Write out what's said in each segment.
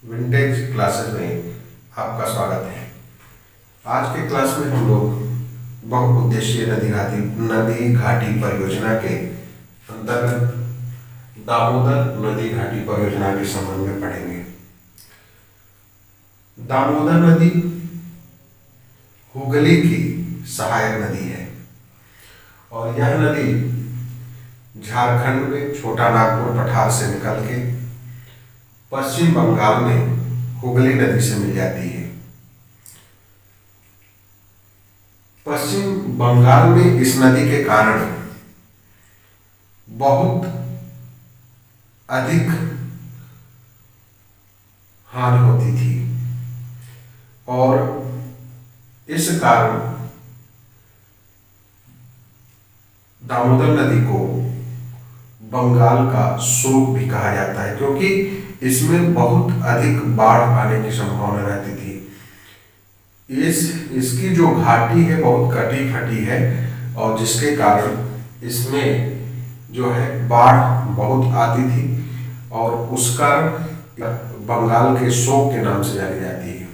Vintage classes में आपका स्वागत है। आज के क्लास में हम लोग बहुउद्देशीय नदी घाटी परियोजना के अंतर्गत दामोदर नदी घाटी परियोजना के संबंध में पढ़ेंगे। दामोदर नदी हुगली की सहायक नदी है और यह नदी झारखंड में छोटा नागपुर पठार से निकल के पश्चिम बंगाल में हुगली नदी से मिल जाती है। पश्चिम बंगाल में इस नदी के कारण बहुत अधिक हानि होती थी और इस कारण दामोदर नदी को बंगाल का शोक भी कहा जाता है, क्योंकि इसमें बहुत अधिक बाढ़ आने की संभावना रहती थी। इसकी जो घाटी है बहुत कटी फटी है और जिसके कारण इसमें जो है बाढ़ बहुत आती थी और उसका बंगाल के शोक के नाम से जानी जाती है।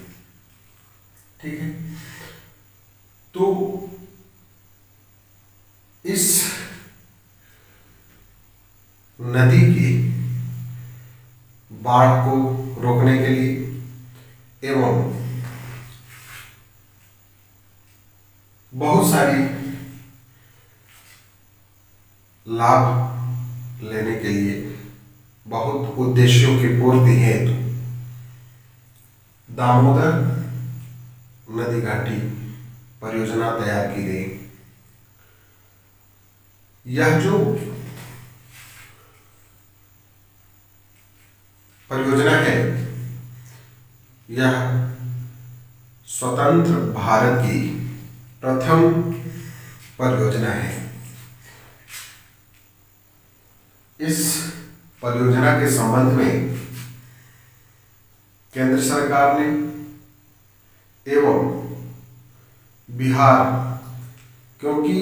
ठीक है, तो इस नदी की बाढ़ को रोकने के लिए एवं बहुत सारी लाभ लेने के लिए बहुत उद्देश्यों की पूर्ति हेतु दामोदर नदी घाटी परियोजना तैयार की गई। यह जो परियोजना है यह स्वतंत्र भारत की प्रथम परियोजना है। इस परियोजना के संबंध में केंद्र सरकार ने एवं बिहार, क्योंकि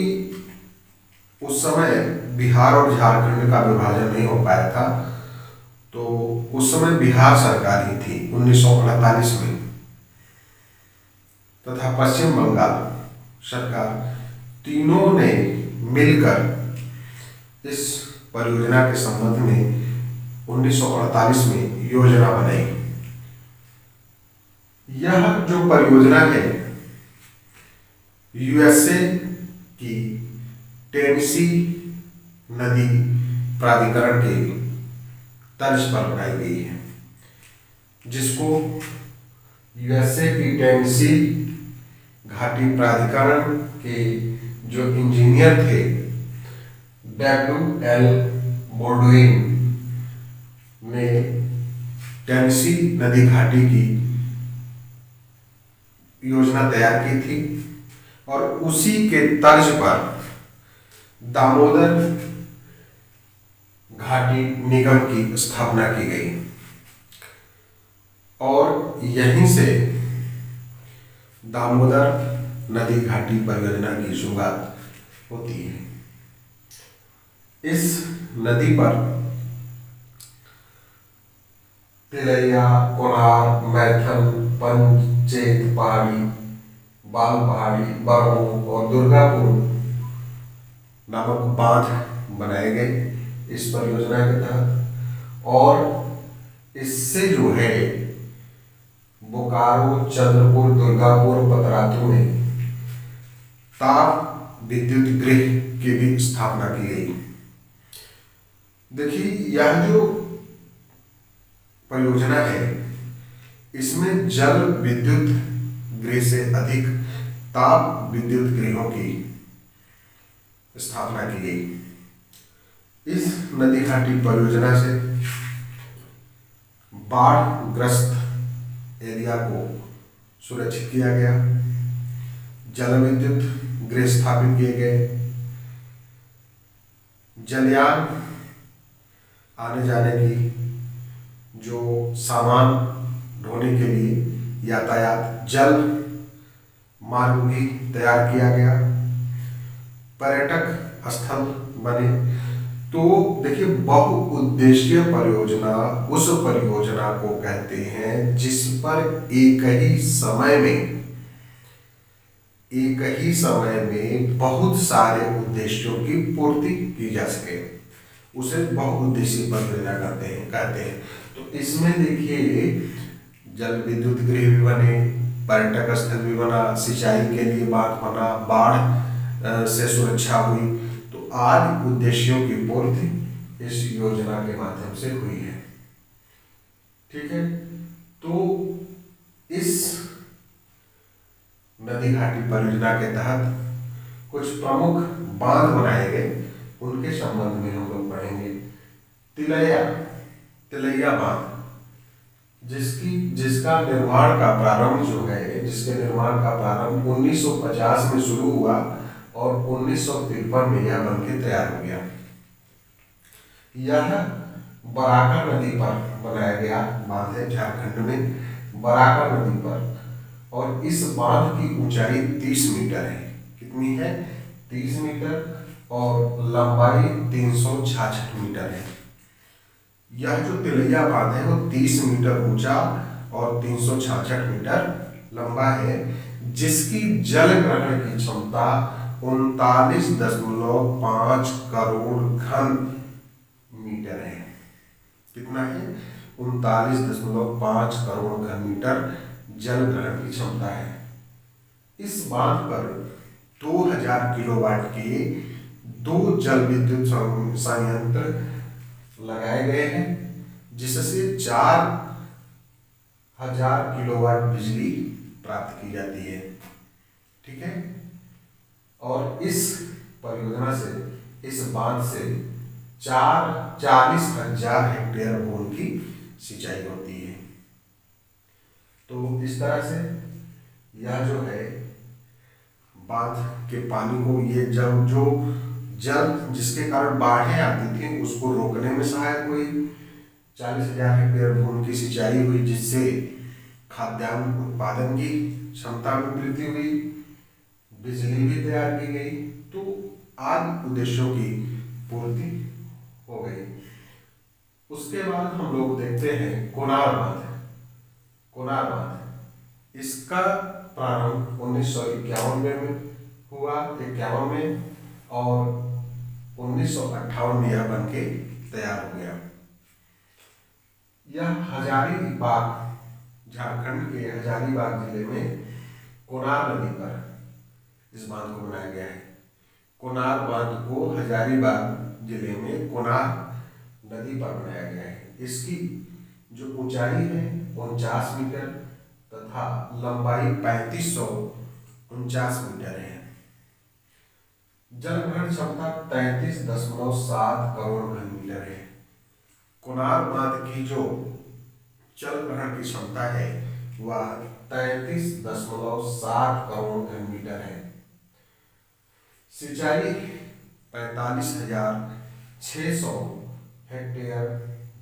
उस समय बिहार और झारखंड का विभाजन नहीं हो पाया था, तो उस समय बिहार सरकार ही थी 1948 में, तथा पश्चिम बंगाल सरकार, तीनों ने मिलकर इस परियोजना के संबंध में 1948 में योजना बनाई। यह जो परियोजना है यूएसए की टेनेसी नदी प्राधिकरण के तर्ज पर बनाई गई है, जिसको यूएसए की टेनेसी घाटी प्राधिकरण के जो इंजीनियर थे W.L. बोर्डोइन ने टेनेसी नदी घाटी की योजना तैयार की थी और उसी के तर्ज पर दामोदर घाटी निगम की स्थापना की गई और यहीं से दामोदर नदी घाटी परियोजना की शुरुआत होती है। इस नदी पर तिलैया, कोणार, मैथन, पंचेत पहाड़ी, बाल पहाड़ी, बरमू और दुर्गापुर नामक बांध बनाए गए इस परियोजना के तहत और इससे जो है बोकारो, चंद्रपुर, दुर्गापुर, पतरातू में ताप विद्युत गृह की भी स्थापना की गई। देखिए, यह जो परियोजना है इसमें जल विद्युत गृह से अधिक ताप विद्युत गृहों की स्थापना की गई। इस नदी घाटी परियोजना से बाढ़ ग्रस्त एरिया को सुरक्षित किया गया, जल विद्युत गृह स्थापित किए गए, जलयान आने जाने की जो सामान ढोने के लिए यातायात जल मार्ग भी तैयार किया गया, पर्यटक स्थल बने, तो देखिए, बहुउद्देशीय परियोजना उस परियोजना को कहते हैं जिस पर एक ही समय में बहुत सारे उद्देश्यों की पूर्ति की जा सके, उसे बहुउद्देशीय परियोजना कहते हैं। तो इसमें देखिए, जल विद्युत गृह भी बने, पर्यटक स्थल भी बना, सिंचाई के लिए बांध बना, बाढ़ से सुरक्षा हुई। तो आज उद्देश्यों की पूर्ति इस योजना के माध्यम से हुई है। ठीक है। तो इस नदी घाटी परियोजना के तहत कुछ प्रमुख बांध बनाए गए, उनके संबंध में हम लोग पढ़ेंगे। तिलैया तिलैया बांध, जिसका निर्माण का प्रारंभ जो है, जिसके निर्माण का प्रारंभ 1950 में शुरू हुआ और 1953 में यह बनके तैयार हो गया। यह बराकर नदी पर बनाया गया बांध है, झारखंड में बराकर नदी पर। और इस बांध की ऊंचाई 30 मीटर है। कितनी है? 30 मीटर। और लंबाई 366 मीटर है। यह जो तिलैया बांध है वो 30 मीटर ऊंचा और 366 मीटर लंबा है, जिसकी जल ग्रहण की क्षमता 39.5 करोड़ घन मीटर है। कितना है? 39.5 करोड़ घन मीटर जल ग्रहण की क्षमता है। इस बांध पर 2000 किलोवाट के 2 जल विद्युत संयंत्र लगाए गए हैं, जिससे 4000 किलोवाट बिजली प्राप्त की जाती है। ठीक है। और इस परियोजना से, इस बांध से 40,000 हेक्टेयर भूमि की सिंचाई होती है। तो इस तरह से यह जो है बांध के पानी को, ये जब जो जल जिसके कारण बाढ़ें आती थी उसको रोकने में सहायक हुई। 40,000 हेक्टेयर भूमि की सिंचाई हुई, जिससे खाद्यान्न उत्पादन की क्षमता में वृद्धि हुई, बिजली भी तैयार की गई। तो आदि उद्देश्यों की पूर्ति हो गई। उसके बाद हम लोग देखते हैं कोनार बांध। कोनार बांध, इसका प्रारंभ 1951 में हुआ, 51 में, और 1958 में यह बनके तैयार हो गया। यह हजारीबाग, झारखंड के हजारीबाग जिले में कोनार नदी पर इस बांध को बनाया गया है। कोनार बांध को हजारीबाग जिले में कोनार नदी पर बनाया गया है। इसकी जो ऊंचाई है 49 मीटर तथा लंबाई 3549 मीटर है। जल ग्रहण क्षमता 33.7 करोड़ घन मीटर है। कोनार बांध की जो जल ग्रहण की क्षमता है वह 33.7 करोड़ घन मीटर है। सिंचाई 45,600 हेक्टेयर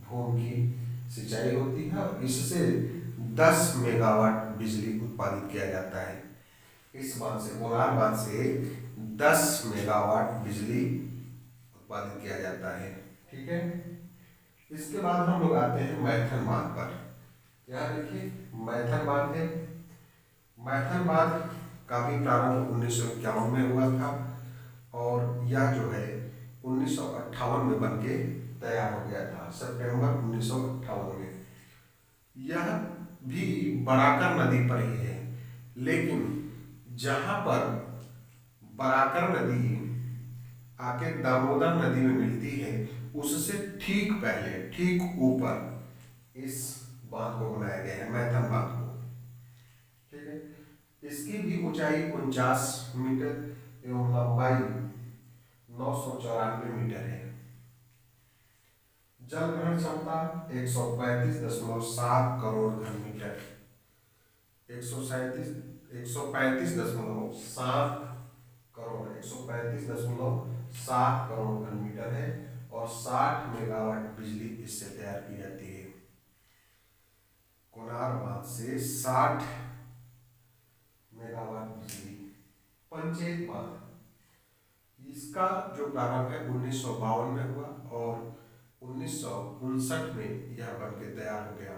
भूमि की सिंचाई होती है और इससे 10 मेगावाट बिजली उत्पादित किया जाता है। इस बांध से, कोनार बांध से 10 मेगावाट बिजली उत्पादित किया जाता है। ठीक है। इसके बाद हम लोग आते हैं मैथन बांध पर। यहाँ देखिए मैथन बांध है। मैथन बांध का भी प्रारंभ 1951 में हुआ था और यह जो है 1958 में बनके तैयार हो गया था, सितंबर 1958 में। यह भी बराकर नदी पर ही है, लेकिन जहां पर बराकर नदी आके दामोदर नदी में मिलती है, उससे ठीक पहले, ठीक ऊपर इस बांध को बनाया गया है, मैथन बांध को। ठीक है। इसकी भी ऊंचाई 49 मीटर एवं लंबाई 994 मीटर है। जल ग्रहण क्षमता 135.7 करोड़ घन मीटर, 135.7 करोड़ घन मीटर है और 60 मेगावाट बिजली इससे तैयार की जाती है। कोनार बांध से 60 मेगावाट बिजली। पंचेत बांध, इसका जो प्रारंभ है 1952 में हुआ और 1959 में यह बन के तैयार हो गया।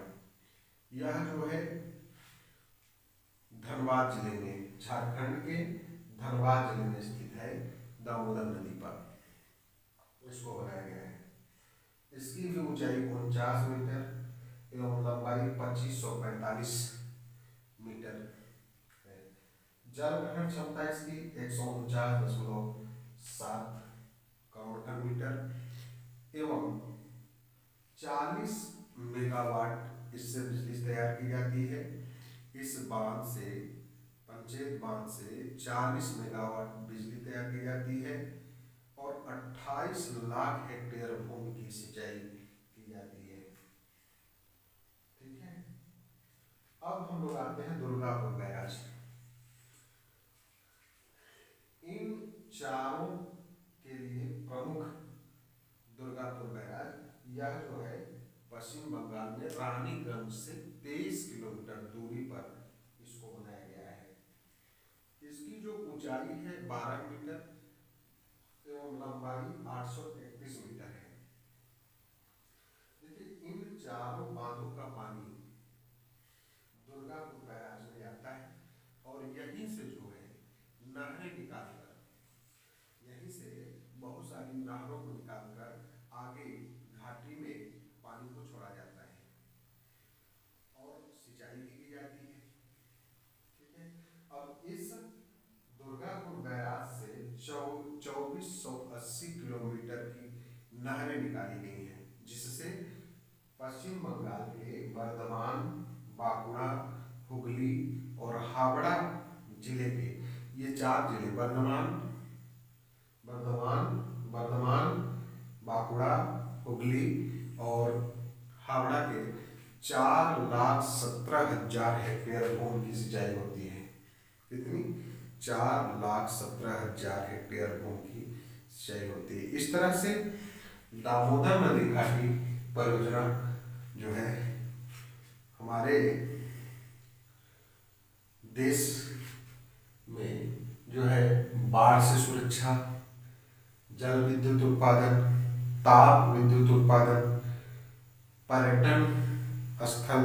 यह जो है धनबाद जिले में, झारखंड के धनबाद जिले में स्थित है, दामोदर नदी पर इसको बनाया गया है। इसकी भी ऊंचाई 49 मीटर एवं लंबाई 2545 मीटर है। जल ग्रहण क्षमता इसकी 149.7 करोड़ घन मीटर एवं 40 मेगावाट इससे बिजली तैयार की जाती है। इस बांध से, पंचेत बांध से 40 मेगावाट बिजली तैयार की जाती है और 28 लाख हेक्टेयर भूमि की सिंचाई की जाती है। ठीक है, अब हम लोग आते हैं दुर्गापुर बैराज। इन चारों के लिए प्रमुख दुर्गापुर बैराज, यह जो है पश्चिम बंगाल में रानीगंज से 23 किलोमीटर दूरी पर इसको बनाया गया है। इसकी जो ऊंचाई है 12 मीटर एवं लंबाई 831 मीटर है। देखिए, इन चारों बांधों का पानी दुर्गापुर बैराज में आता है और यहीं से जो है नहरें निकालकर, यहीं से बहुत सारी नहरों को निकालकर आगे घाटी में पानी को छोड़ा जाता है और सिंचाई भी की जाती है। ठीक है, अब इस दुर्गापुर बैराज से 2480 किलोमीटर की नहरें निकाली गई हैं, जिससे पश्चिम बंगाल के बर्धमान, बांकुड़ा, हुगली और हावड़ा जिले के, ये 4 जिले, बर्धमान, बांकुड़ा, हुगली और हावड़ा के 4,17,000 हेक्टेयर भूमि की सिंचाई होती है। कितनी? 4,17,000 हेक्टेयर भूमि की सिंचाई होती है। इस तरह से दामोदर नदी घाटी परियोजना जो है हमारे देश में जो है बाढ़ से सुरक्षा, जल विद्युत उत्पादन, ताप विद्युत उत्पादन, पर्यटन स्थल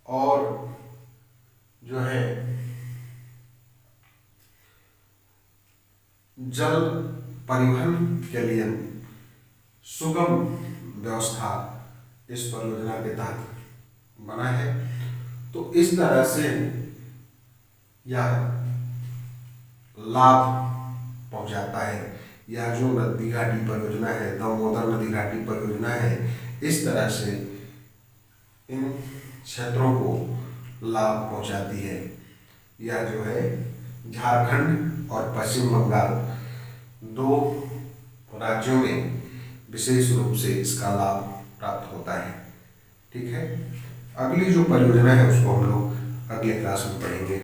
और जो है जल परिवहन के लिए सुगम व्यवस्था इस परियोजना के तहत बना है। तो इस तरह से यह लाभ पहुंचाता है। यह जो नदी घाटी परियोजना है, दामोदर नदी घाटी परियोजना है, इस तरह से इन क्षेत्रों को लाभ पहुंचाती है। यह जो है झारखंड और पश्चिम बंगाल 2 राज्यों में विशेष रूप से इसका लाभ प्राप्त होता है। ठीक है, अगली जो परियोजना है उसको हम लोग अगले क्लास में पढ़ेंगे।